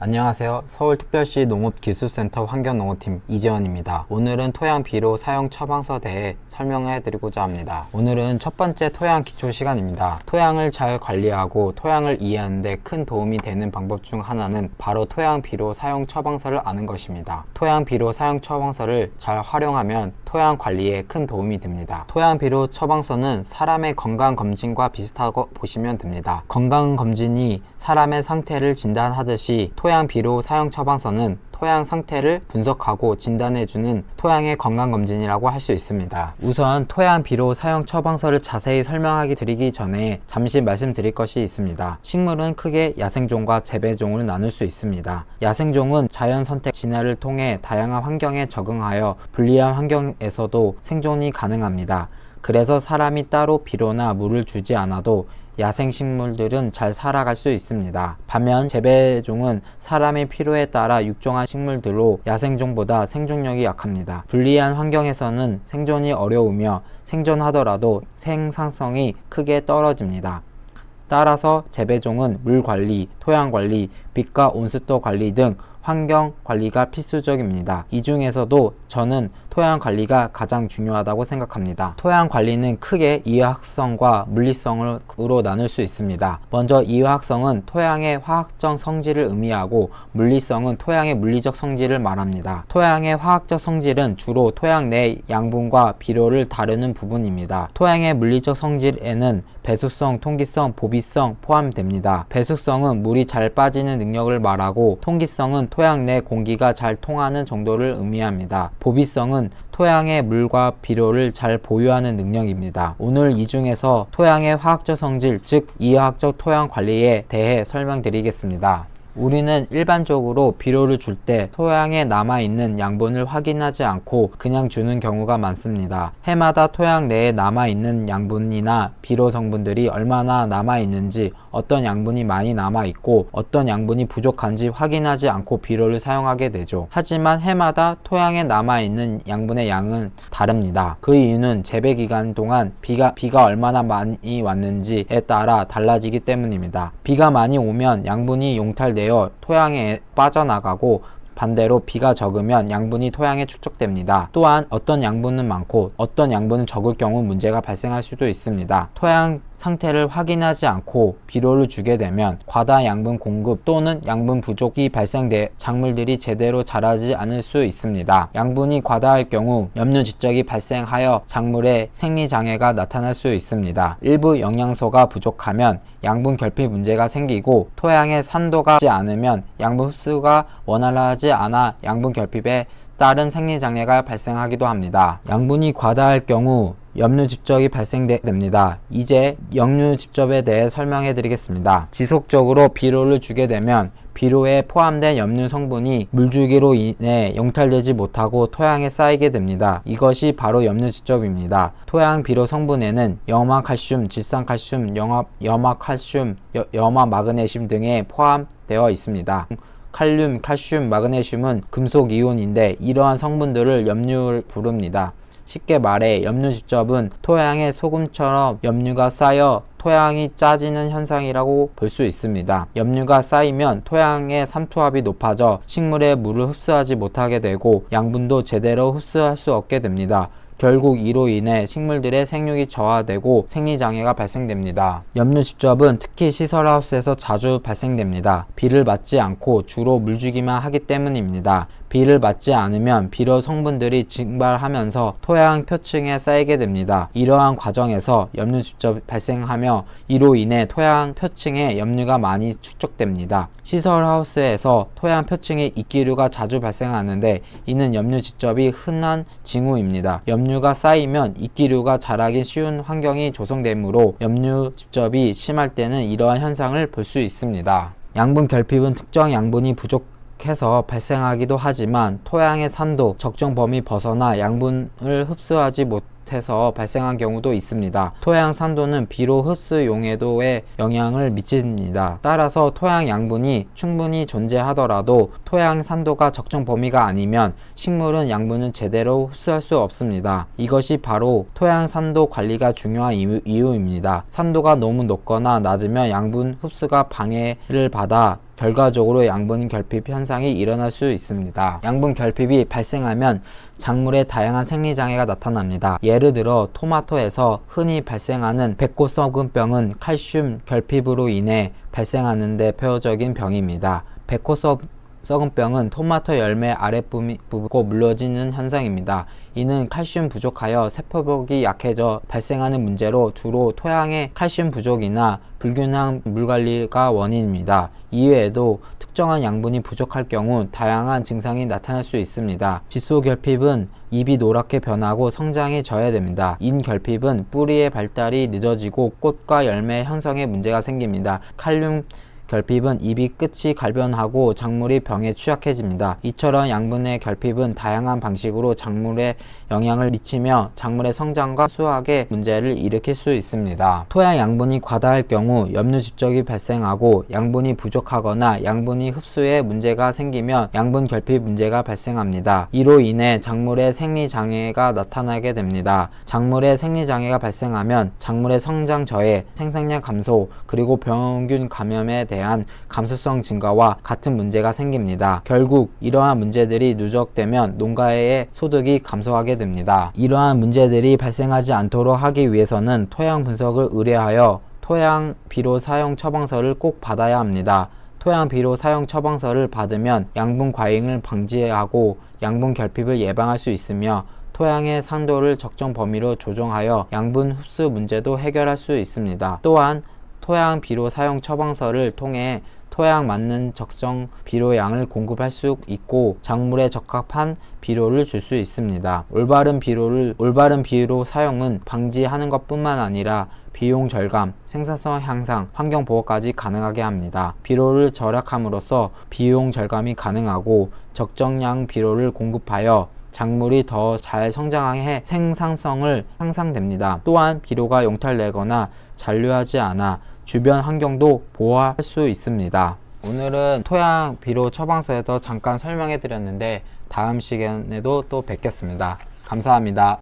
안녕하세요. 서울특별시 농업기술센터 환경농어팀 이재원입니다. 오늘은 토양 비료 사용 처방서에 대해 설명해 드리고자 합니다. 오늘은 첫 번째 토양 기초 시간입니다. 토양을 잘 관리하고 토양을 이해하는 데 큰 도움이 되는 방법 중 하나는 바로 토양 비료 사용 처방서를 아는 것입니다. 토양 비료 사용 처방서를 잘 활용하면 토양 관리에 큰 도움이 됩니다. 토양 비료 처방서는 사람의 건강 검진과 비슷하고 보시면 됩니다. 건강 검진이 사람의 상태를 진단하듯이 토양 비료 사용 처방서는 토양 상태를 분석하고 진단해주는 토양의 건강검진이라고 할 수 있습니다. 우선 토양 비료 사용 처방서를 자세히 설명하기 드리기 전에 잠시 말씀드릴 것이 있습니다. 식물은 크게 야생종과 재배종을 나눌 수 있습니다. 야생종은 자연 선택 진화를 통해 다양한 환경에 적응하여 불리한 환경에서도 생존이 가능합니다. 그래서 사람이 따로 비료나 물을 주지 않아도 야생식물들은 잘 살아갈 수 있습니다. 반면 재배종은 사람의 필요에 따라 육종한 식물들로 야생종보다 생존력이 약합니다. 불리한 환경에서는 생존이 어려우며 생존하더라도 생산성이 크게 떨어집니다. 따라서 재배종은 물 관리, 토양 관리, 빛과 온습도 관리 등 환경 관리가 필수적입니다. 이 중에서도 저는 토양 관리가 가장 중요하다고 생각합니다. 토양 관리는 크게 이화학성과 물리성으로 나눌 수 있습니다. 먼저 이화학성은 토양의 화학적 성질을 의미하고 물리성은 토양의 물리적 성질을 말합니다. 토양의 화학적 성질은 주로 토양 내 양분과 비료를 다루는 부분입니다. 토양의 물리적 성질에는 배수성, 통기성, 보비성 포함됩니다. 배수성은 물이 잘 빠지는 능력을 말하고 통기성은 토양 내 공기가 잘 통하는 정도를 의미합니다. 보비성은 토양의 물과 비료를 잘 보유하는 능력입니다. 오늘 이 중에서 토양의 화학적 성질, 즉 이화학적 토양 관리에 대해 설명드리겠습니다. 우리는 일반적으로 비료를 줄 때 토양에 남아있는 양분을 확인하지 않고 그냥 주는 경우가 많습니다. 해마다 토양 내에 남아있는 양분이나 비료 성분들이 얼마나 남아있는지, 어떤 양분이 많이 남아있고 어떤 양분이 부족한지 확인하지 않고 비료를 사용하게 되죠. 하지만 해마다 토양에 남아있는 양분의 양은 다릅니다. 그 이유는 재배 기간 동안 비가 얼마나 많이 왔는지에 따라 달라지기 때문입니다. 비가 많이 오면 양분이 용탈되어 토양에 빠져나가고 반대로 비가 적으면 양분이 토양에 축적됩니다. 또한 어떤 양분은 많고 어떤 양분은 적을 경우 문제가 발생할 수도 있습니다. 토양 상태를 확인하지 않고 비료를 주게 되면 과다 양분 공급 또는 양분 부족이 발생돼 작물들이 제대로 자라지 않을 수 있습니다. 양분이 과다할 경우 염류지적이 발생하여 작물에 생리장애가 나타날 수 있습니다. 일부 영양소가 부족하면 양분 결핍 문제가 생기고 토양의 산도가 지 않으면 양분 흡수가 원활하지 않아 양분 결핍에 따른 생리장애가 발생하기도 합니다. 양분이 과다할 경우 염류집적이 발생됩니다. 이제 역류집적에 대해 설명해 드리겠습니다. 지속적으로 비료를 주게 되면 비료에 포함된 염류 성분이 물주기로 인해 용탈되지 못하고 토양에 쌓이게 됩니다. 이것이 바로 염류집적입니다. 토양 비료 성분에는 염화칼슘, 질산칼슘, 염화칼슘, 염화마그네슘 등에 포함되어 있습니다. 칼륨, 칼슘, 마그네슘은 금속 이온인데 이러한 성분들을 염류를 부릅니다. 쉽게 말해 염류집적은 토양에 소금처럼 염류가 쌓여 토양이 짜지는 현상이라고 볼 수 있습니다. 염류가 쌓이면 토양의 삼투압이 높아져 식물의 물을 흡수하지 못하게 되고 양분도 제대로 흡수할 수 없게 됩니다. 결국 이로 인해 식물들의 생육이 저하되고 생리장애가 발생됩니다. 염류집적은 특히 시설하우스에서 자주 발생됩니다. 비를 맞지 않고 주로 물주기만 하기 때문입니다. 비를 맞지 않으면 비료 성분들이 증발하면서 토양 표층에 쌓이게 됩니다. 이러한 과정에서 염류집적이 발생하며 이로 인해 토양 표층에 염류가 많이 축적됩니다. 시설하우스에서 토양 표층에 이끼류가 자주 발생하는데 이는 염류집적이 흔한 징후입니다. 염류가 쌓이면 이끼류가 자라기 쉬운 환경이 조성되므로 염류집적이 심할 때는 이러한 현상을 볼 수 있습니다. 양분 결핍은 특정 양분이 부족해서 발생하기도 하지만 토양의 산도, 적정 범위 벗어나 양분을 흡수하지 못해서 발생한 경우도 있습니다. 토양 산도는 비료 흡수 용해도에 영향을 미칩니다. 따라서 토양 양분이 충분히 존재하더라도 토양 산도가 적정 범위가 아니면 식물은 양분을 제대로 흡수할 수 없습니다. 이것이 바로 토양 산도 관리가 중요한 이유입니다. 산도가 너무 높거나 낮으면 양분 흡수가 방해를 받아 결과적으로 양분 결핍 현상이 일어날 수 있습니다. 양분 결핍이 발생하면 작물에 다양한 생리장애가 나타납니다. 예를 들어 토마토에서 흔히 발생하는 백호석은병은 칼슘 결핍으로 인해 발생하는 대표적인 병입니다. 백호석은병은 토마토 열매 아랫부분이 붓고 물러지는 현상입니다. 이는 칼슘 부족하여 세포벽이 약해져 발생하는 문제로 주로 토양의 칼슘 부족이나 불균형 물관리가 원인입니다. 이외에도 특정한 양분이 부족할 경우 다양한 증상이 나타날 수 있습니다. 지소결핍은 잎이 노랗게 변하고 성장이 저해됩니다. 인결핍은 뿌리의 발달이 늦어지고 꽃과 열매 형성에 문제가 생깁니다. 칼륨 결핍은 잎이 끝이 갈변하고 작물이 병에 취약해집니다. 이처럼 양분의 결핍은 다양한 방식으로 작물에 영향을 미치며 작물의 성장과 수확에 문제를 일으킬 수 있습니다. 토양 양분이 과다할 경우 염류집적이 발생하고 양분이 부족하거나 양분이 흡수에 문제가 생기면 양분 결핍 문제가 발생합니다. 이로 인해 작물의 생리장애가 나타나게 됩니다. 작물의 생리장애가 발생하면 작물의 성장 저해, 생산량 감소, 그리고 병균 감염에 대한 감수성 증가와 같은 문제가 생깁니다. 결국 이러한 문제들이 누적되면 농가의 소득이 감소하게 됩니다. 이러한 문제들이 발생하지 않도록 하기 위해서는 토양 분석을 의뢰하여 토양 비료 사용 처방서를 꼭 받아야 합니다. 토양 비료 사용 처방서를 받으면 양분 과잉을 방지하고 양분 결핍을 예방할 수 있으며 토양의 산도를 적정 범위로 조정하여 양분 흡수 문제도 해결할 수 있습니다. 또한 토양 비료 사용 처방서를 통해 토양 맞는 적정 비료량을 공급할 수 있고 작물에 적합한 비료를 줄 수 있습니다. 올바른 비료 사용은 방지하는 것뿐만 아니라 비용 절감, 생산성 향상, 환경 보호까지 가능하게 합니다. 비료를 절약함으로써 비용 절감이 가능하고 적정량 비료를 공급하여 작물이 더 잘 성장해 생산성을 향상됩니다. 또한 비료가 용탈되거나 잔류하지 않아 주변 환경도 보호할 수 있습니다. 오늘은 토양 비료 처방서에서 잠깐 설명해 드렸는데 다음 시간에도 또 뵙겠습니다. 감사합니다.